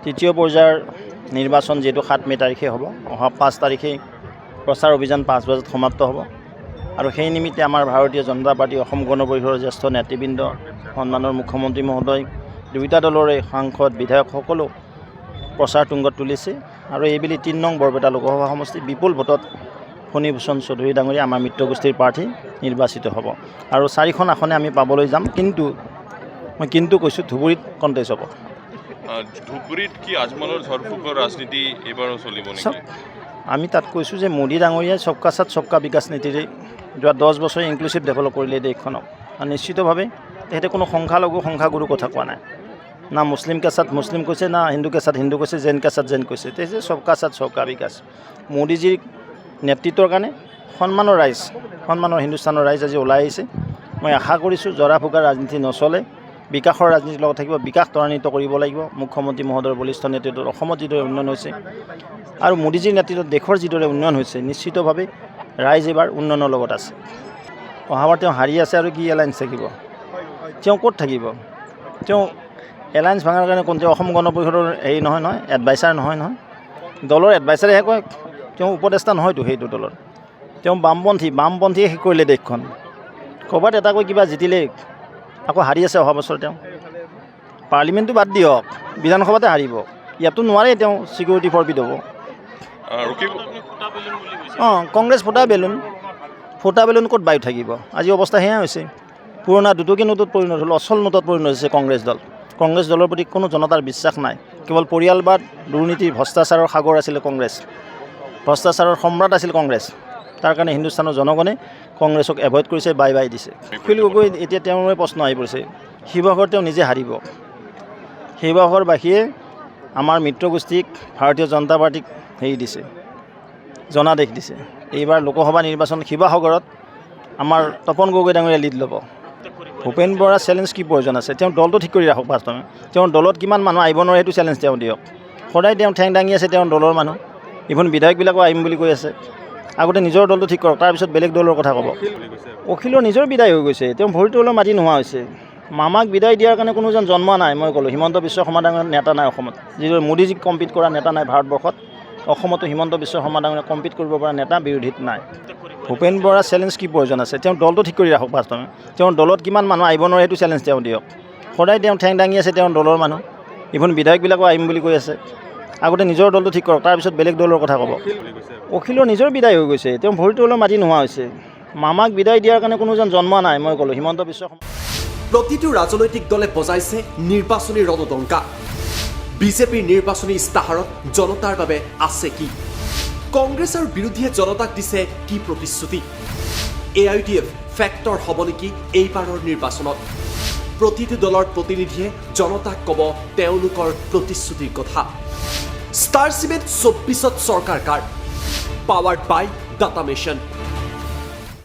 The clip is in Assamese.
তৃতীয় পৰ্যায়ৰ নিৰ্বাচন যিহেতু 7 মে' তাৰিখে হ'ব, অহা 5 তাৰিখে প্ৰচাৰ অভিযান 5 বজাত সমাপ্ত হ'ব আৰু সেই নিমিত্তে আমাৰ ভাৰতীয় জনতা পাৰ্টি অসম গণ পৰিষদৰ জ্যেষ্ঠ নেতৃবৃন্দ, সন্মানৰ মুখ্যমন্ত্ৰী মহোদয়, দুয়োটা দলৰে সাংসদ বিধায়ক সকলো প্ৰচাৰ তুংগত তুলিছে আৰু এইবেলি 3 নং বৰপেটা লোকসভা সমষ্টি বিপুল ভোটত ফণীভূষণ চৌধুৰী ডাঙৰীয়া আমাৰ মিত্ৰগোষ্ঠীৰ প্ৰাৰ্থী নিৰ্বাচিত হ'ব আৰু 4খন আসনে আমি পাবলৈ যাম। কিন্তু কৈছোঁ ধুবুৰীত কণ্টেষ্ট হ'ব। ধুবুৰীত কি আজমলৰ ঝড়ফুকৰ ৰাজনীতি এইবাৰো চলিব নেকি? আমি তাত কৈছোঁ যে মোদী ডাঙৰীয়াই সবকা সাথ সবকা বিকাশ নীতিৰে যোৱা 10 বছৰে ইনক্লুচিভ ডেভেলপ কৰিলে দেশখনক আৰু নিশ্চিতভাৱে তেখেতে কোনো সংখ্যালঘু সংখ্যাগুৰু কথা কোৱা নাই। না মুছলিম কে সাথ মুছলিম কৈছে, না হিন্দু কে সাথ হিন্দু কৈছে, জৈন কে সাথ জৈন কৈছে। তেখেতে সবকা সাথ সবকা বিকাশ। মোদীজীৰ নেতৃত্বৰ কাৰণে সন্মানৰ হিন্দুস্তানৰ ৰাইজ আজি ওলাই আহিছে। মই আশা কৰিছোঁ জৰা ফুকা ৰাজনীতি নচলে, বিকাশৰ ৰাজনীতিৰ লগত থাকিব, বিকাশ ত্বৰান্বিত কৰিব লাগিব। মুখ্যমন্ত্ৰী মহোদয়ৰ বলিষ্ঠ নেতৃত্বত অসমত যিদৰে উন্নয়ন হৈছে আৰু মোদীজীৰ নেতৃত্বত দেশৰ যিদৰে উন্নয়ন হৈছে, নিশ্চিতভাৱে ৰাইজ এইবাৰ উন্নয়নৰ লগত আছে। অহাবাৰ তেওঁ হাৰি আছে আৰু কি এলায়েন্স থাকিব? তেওঁ ক'ত থাকিব? তেওঁ এলায়েন্স ভাঙাৰ কাৰণে তেওঁ অসম গণ পৰিষদৰ হেৰি নহয়, এডভাইচাৰ নহয়। দলৰ এডভাইচাৰেহে কয়, তেওঁ উপদেষ্টা নহয়তো সেইটো দলৰ। তেওঁ বামপন্থীয়ে শেষ কৰিলে দেশখন। ক'ৰবাত এটা কৈ কিবা জিতিলে আকৌ হাৰি আছে অহা বছৰ তেওঁ। পাৰ্লিমেণ্টটো বাদ দিয়ক, বিধানসভাতে হাৰিব। ইয়াতো নোৱাৰে তেওঁ ছিকিউৰিটি ফৰবিট হ'ব। কংগ্ৰেছ ফুটা বেলুন ক'ত বায়ু থাকিব? আজি অৱস্থা সেয়া হৈছে। পুৰণা দুটকী নোটত পৰিণত হ'ল, অচল নোটত পৰিণত হৈছে কংগ্ৰেছ দলৰ প্ৰতি কোনো জনতাৰ বিশ্বাস নাই। কেৱল পৰিয়ালবাদ, দুৰ্নীতি, ভ্ৰষ্টাচাৰৰ সাগৰ আছিলে কংগ্ৰেছ, ভ্ৰষ্টাচাৰৰ সম্ৰাট আছিল কংগ্ৰেছ। তাৰ কাৰণে হিন্দুস্তানৰ জনগণে কংগ্ৰেছক এভইড কৰিছে, বাই দিছে। অখিল গগৈ এতিয়া তেওঁৰে প্ৰশ্ন আহি পৰিছে, শিৱসাগৰত তেওঁ নিজে হাৰিব। শিৱসাগৰবাসীয়ে আমাৰ মিত্ৰগোষ্ঠীক ভাৰতীয় জনতা পাৰ্টিক জনাদেশ দিছে। এইবাৰ লোকসভা নিৰ্বাচন শিৱসাগৰত আমাৰ তপন গগৈ ডাঙৰীয়া লিড ল'ব। ভূপেন বৰা চেলেঞ্জ কি প্ৰয়োজন আছে? তেওঁ দলটো ঠিক কৰি ৰাখক। বাস্তৱে তেওঁৰ দলত কিমান মানুহ আহিব নোৱাৰে সেইটো চেলেঞ্জ তেওঁ দিয়ক। সদায় তেওঁ ঠেং দাঙি আছে তেওঁৰ দলৰ মানুহ, ইভন বিধায়কবিলাকো আহিম বুলি কৈ আছে। আগতে নিজৰ দলটো ঠিক কৰক, তাৰপিছত বেলেগ দলৰ কথা ক'ব। অখিলৰ নিজৰ বিদায় হৈ গৈছে, তেওঁ ভৰিটো অলপ মাটি নোহোৱা হৈছে। মামাক বিদায় দিয়াৰ কাৰণে কোনোজন জন্ম নাই। মই ক'লোঁ হিমন্ত বিশ্ব শৰ্মা ডাঙৰীয়া নেতা নাই অসমত, যিদৰে মোদীজীক কম্পিট কৰা নেতা নাই ভাৰতবৰ্ষত। অসমতো হিমন্ত বিশ্ব শৰ্মা ডাঙৰীয়া কম্পিট কৰিব পৰা নেতা বিৰোধীত নাই। ভূপেন বৰা চেলেঞ্জ কি প্ৰয়োজন আছে? তেওঁ দলটো ঠিক কৰি ৰাখক। বাস্তৱে তেওঁৰ দলত কিমান মানুহ আহিব নোৱাৰে সেইটো চেলেঞ্জ তেওঁ দিয়ক। সদায় তেওঁ ঠেং দাঙি আছে তেওঁৰ দলৰ মানুহ, ইভন বিধায়কবিলাকো আহিম বুলি কৈ আছে। আগতে নিজৰ দলটো ঠিক কৰক, তাৰপিছত বেলেগ দলৰ কথা ক'ব। অখিলৰ নিজৰ বিদায় হৈ গৈছে, তেওঁ ভৰিটো অলপ মাটি নোহোৱা হৈছে। মামাক বিদায় দিয়াৰ কাৰণে কোনোজন জন্ম নাই। মই ক'লোঁ হিমন্ত বিশ্ব শৰ্মা। প্ৰতিটো ৰাজনৈতিক দলে বজাইছে নিৰ্বাচনী ৰণদংকা। বিজেপিৰ নিৰ্বাচনী ইস্তাহাৰত জনতাৰ বাবে আছে কি? কংগ্ৰেছ আৰু বিৰোধীয়ে জনতাক দিছে কি প্ৰতিশ্ৰুতি? AIUDF ফেক্টৰ হ'ব নেকি এইবাৰৰ নিৰ্বাচনত? প্ৰতিটো দলৰ প্ৰতিনিধিয়ে জনতাক ক'ব তেওঁলোকৰ প্ৰতিশ্ৰুতিৰ কথা। ষ্টাৰ চিমেণ্ট 24ত চৰকাৰ কাৰ, পাৱাৰ্ড বাই ডাটা মিছন।